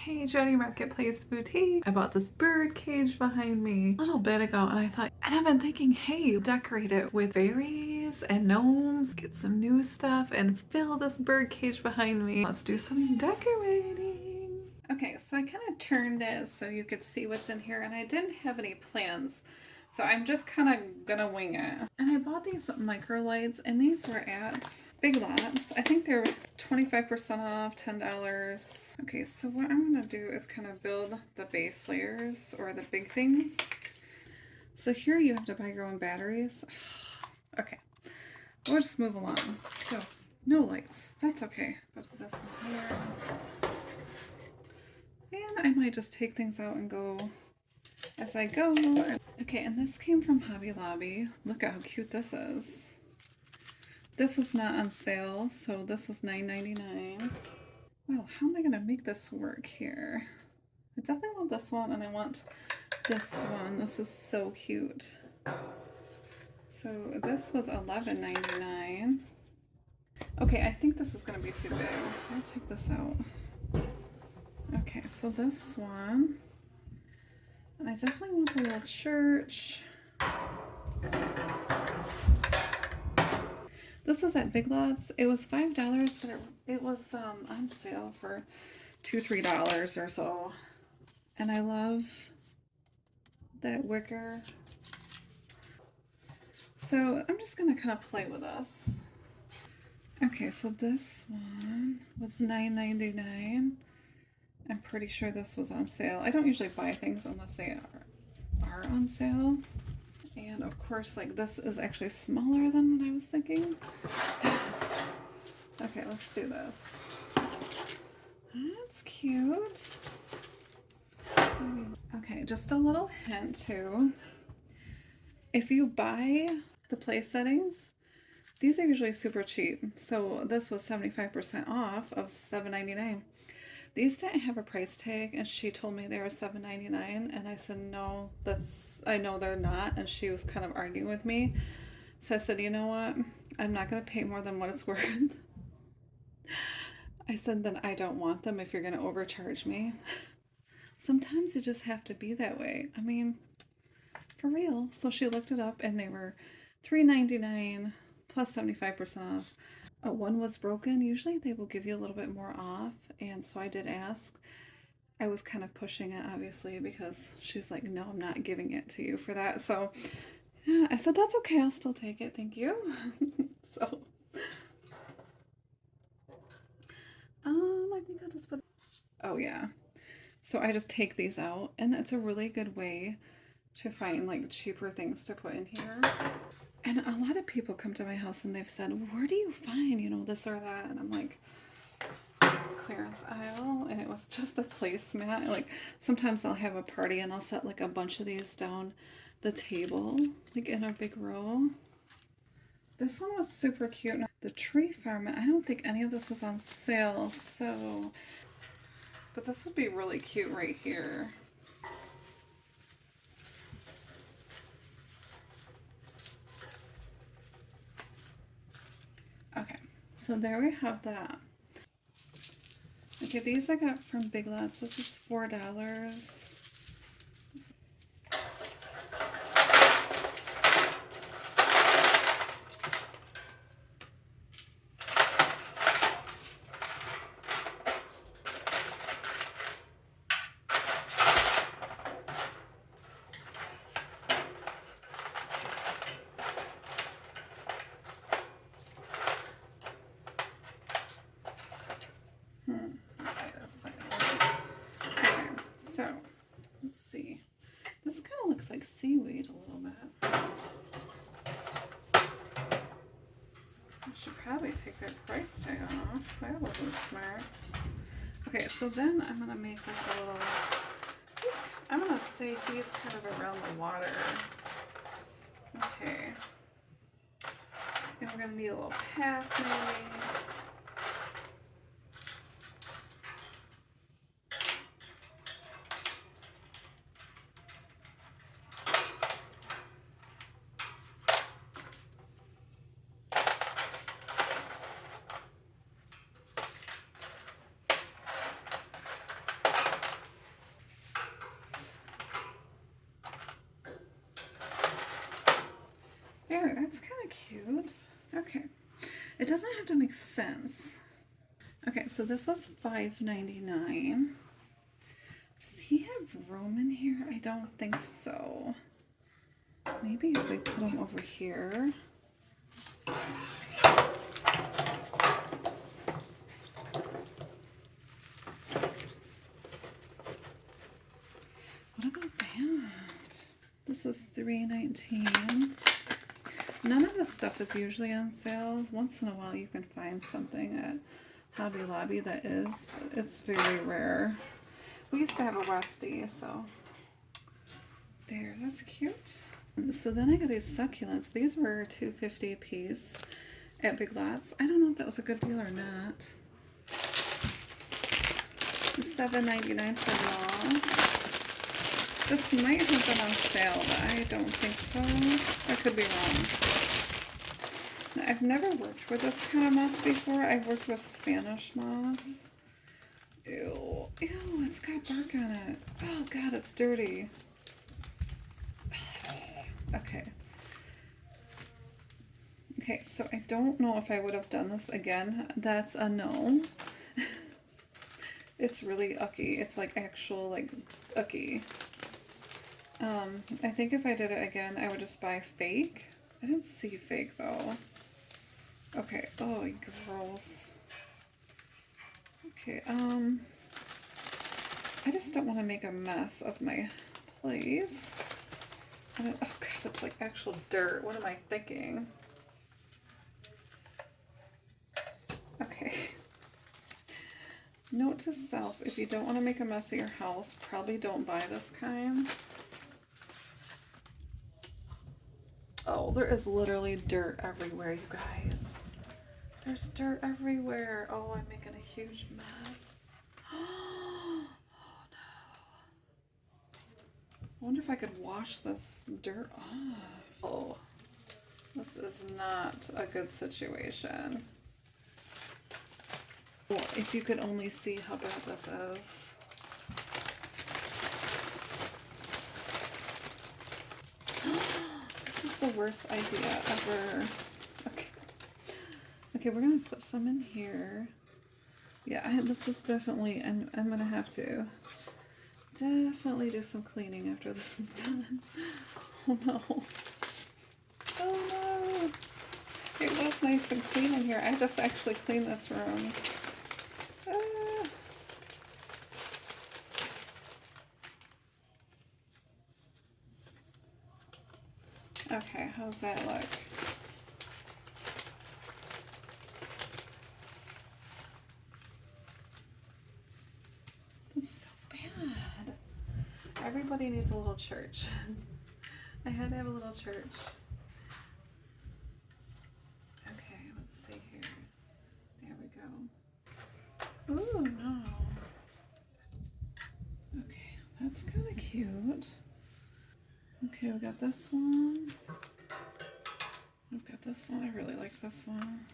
Hey, Jody Marketplace Boutique. I bought this bird cage behind me a little bit ago and I've been thinking, hey, decorate it with fairies and gnomes, get some new stuff and fill this bird cage behind me. Let's do some decorating. Okay, so I kind of turned it so you could see what's in here and I didn't have any plans. So I'm just kind of gonna wing it. And I bought these micro lights and these were at Big Lots. I think they're 25% off, $10. Okay, so what I'm gonna do is kind of build the base layers or the big things. So here you have to buy your own batteries. Okay, we'll just move along. So, no lights, that's okay. Put this in here. And I might just take things out and go as I go. Okay, and this came from Hobby Lobby. Look at how cute this is. This was not on sale, so this was $9.99. Well, how am I going to make this work here? I definitely want this one, and I want this one. This is so cute. So this was $11.99. Okay, I think this is going to be too big, so I'll take this out. Okay, so this one. And I definitely want the little church. This was at Big Lots. It was $5, but it was on sale for $2, $3 or so. And I love that wicker. So I'm just gonna kind of play with this. Okay, so this one was $9.99. I'm pretty sure this was on sale. I don't usually buy things unless they are on sale. And of course, like, this is actually smaller than what I was thinking. Okay, let's do this. That's cute. Okay, just a little hint too. If you buy the place settings, these are usually super cheap. So this was 75% off of $7.99. These didn't have a price tag, and she told me they were $7.99, and I said, no, I know they're not, and she was kind of arguing with me. So I said, you know what? I'm not going to pay more than what it's worth. I said, then I don't want them if you're going to overcharge me. Sometimes you just have to be that way. I mean, for real. So she looked it up, and they were $3.99 plus 75% off. One was broken. Usually they will give you a little bit more off, and so I did ask. I was kind of pushing it, obviously, because she's like, no, I'm not giving it to you for that. So yeah, I said, that's okay, I'll still take it, thank you. So I think I'll just put, oh yeah, so I just take these out, and that's a really good way to find like cheaper things to put in here. And a lot of people come to my house and they've said, where do you find, you know, this or that? And I'm like, clearance aisle. And it was just a placemat. Like, sometimes I'll have a party and I'll set like a bunch of these down the table, like in a big row. This one was super cute. The tree farm, I don't think any of this was on sale, so, but this would be really cute right here. Okay, so there we have that. Okay, these I got from Big Lots. This is $4. Let's see. This kind of looks like seaweed a little bit. I should probably take that price tag off. That wasn't smart. Okay, so then I'm going to make like a little, I'm going to say he's kind of around the water. Okay. And we're going to need a little path maybe. there, that's kind of cute. Okay. It doesn't have to make sense. Okay, so this was $5.99. Does he have room in here? I don't think so. Maybe if we put him over here. What about that? This is $3.19. None of this stuff is usually on sale. Once in a while you can find something at Hobby Lobby that is, but it's very rare. We used to have a Westie, so there, that's cute. So then I got these succulents. These were $2.50 a piece at Big Lots. I don't know if that was a good deal or not. $7.99 for Ross. This might have been on sale, but I don't think so. I could be wrong. Now, I've never worked with this kind of moss before. I've worked with Spanish moss. Ew. Ew, it's got bark on it. Oh god, it's dirty. Okay. Okay, so I don't know if I would have done this again. That's a no. It's really ucky. It's like actual, like, ucky. I think if I did it again, I would just buy fake. I didn't see fake, though. Okay. Oh, gross. Okay, I just don't want to make a mess of my place. Oh god, it's like actual dirt. What am I thinking? Okay. Note to self, if you don't want to make a mess of your house, probably don't buy this kind. Oh, there is literally dirt everywhere, you guys. There's dirt everywhere. Oh, I'm making a huge mess. Oh no. I wonder if I could wash this dirt off. Oh, this is not a good situation. Oh, if you could only see how bad this is. This is the worst idea ever. Okay. Okay, we're gonna put some in here. Yeah, this is definitely, I'm gonna have to definitely do some cleaning after this is done. Oh no. Oh no. It was nice and clean in here. I just actually cleaned this room. Ah. Okay, how's that look? It's so bad. Everybody needs a little church. I had to have a little church. Okay, let's see here. There we go. Ooh, no. Okay, that's kind of cute. Okay, we got this one. We've got this one. I really like this one.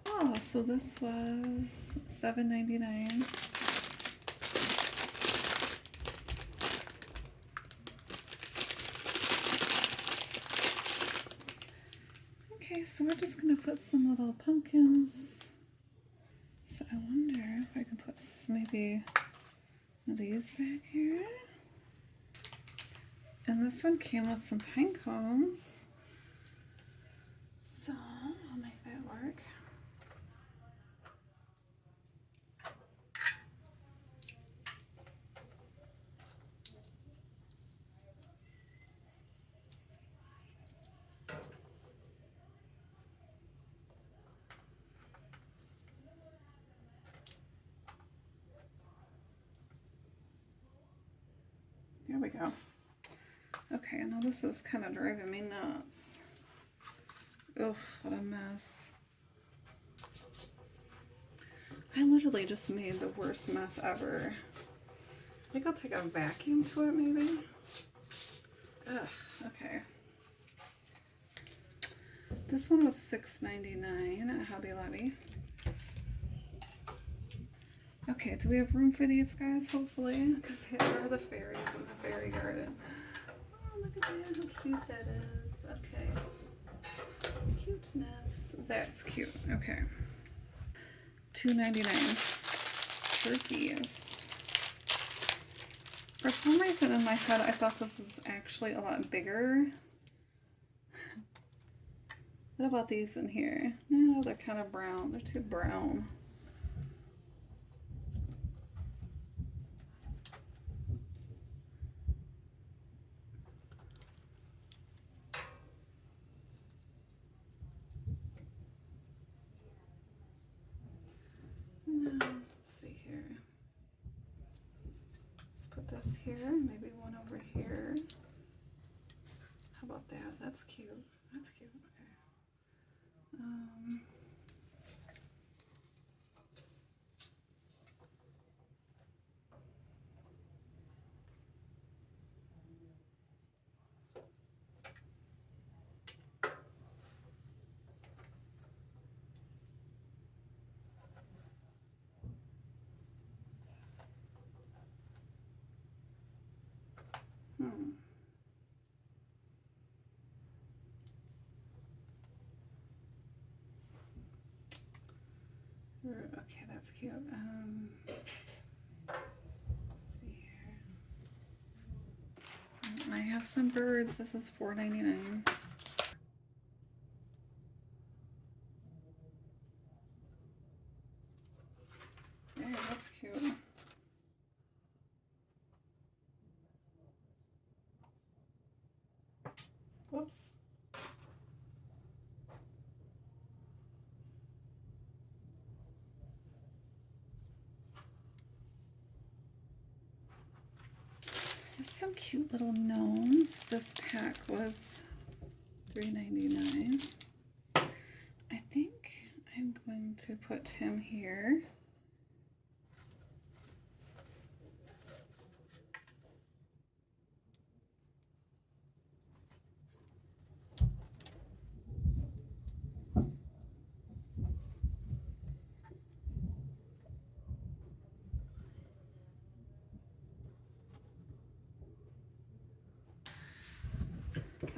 Oh, so this was $7.99. Okay, so we're just gonna put some little pumpkins. So I wonder if I can put maybe one of these back here. And this one came with some pine cones. So I'll make that work. There we go. Okay, now this is kind of driving me nuts. Oof, what a mess. I literally just made the worst mess ever. I think I'll take a vacuum to it, maybe. Ugh, okay. This one was $6.99 at Hobby Lobby. Okay, do we have room for these guys, hopefully? Because here are the fairies in the fairy garden. Oh, look at that, how cute that is. Okay. Cuteness. That's cute. Okay. $2.99. Turkeys. For some reason in my head, I thought this was actually a lot bigger. What about these in here? No, they're kind of brown. They're too brown. Let's see here. Let's put this here, maybe one over here. How about that? That's cute. That's cute. Okay. Okay, that's cute. Let's see here. I have some birds. This is $4.99. Yeah, that's cute. Whoops. There's some cute little gnomes. This pack was $3.99. I think I'm going to put him here.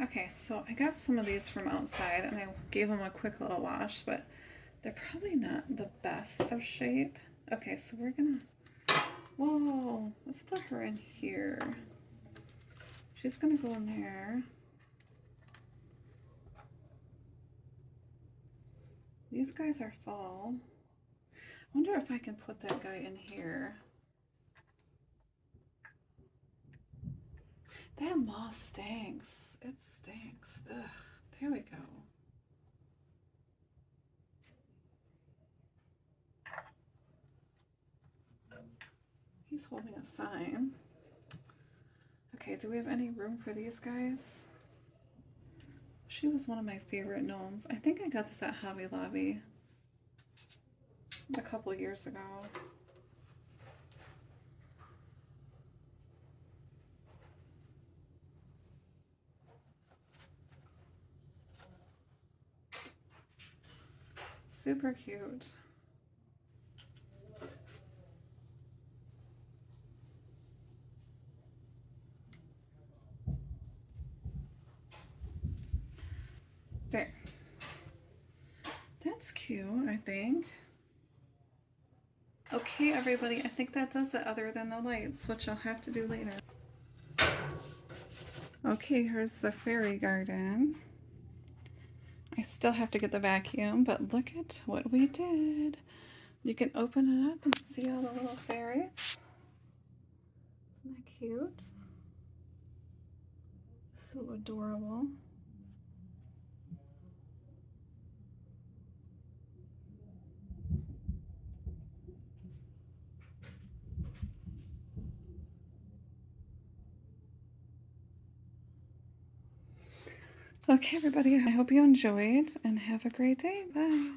Okay, so I got some of these from outside and I gave them a quick little wash, but they're probably not the best of shape. Okay, so we're gonna, whoa, let's put her in here. She's gonna go in there. These guys are full. I wonder if I can put that guy in here. That moss stinks. It stinks. Ugh. There we go. He's holding a sign. Okay, do we have any room for these guys? She was one of my favorite gnomes. I think I got this at Hobby Lobby a couple years ago. Super cute. There. That's cute, I think. Okay, everybody, I think that does it other than the lights, which I'll have to do later. Okay, here's the fairy garden. I still have to get the vacuum, but look at what we did. You can open it up and see all the little fairies. Isn't that cute? So adorable. Okay, everybody, I hope you enjoyed and have a great day. Bye.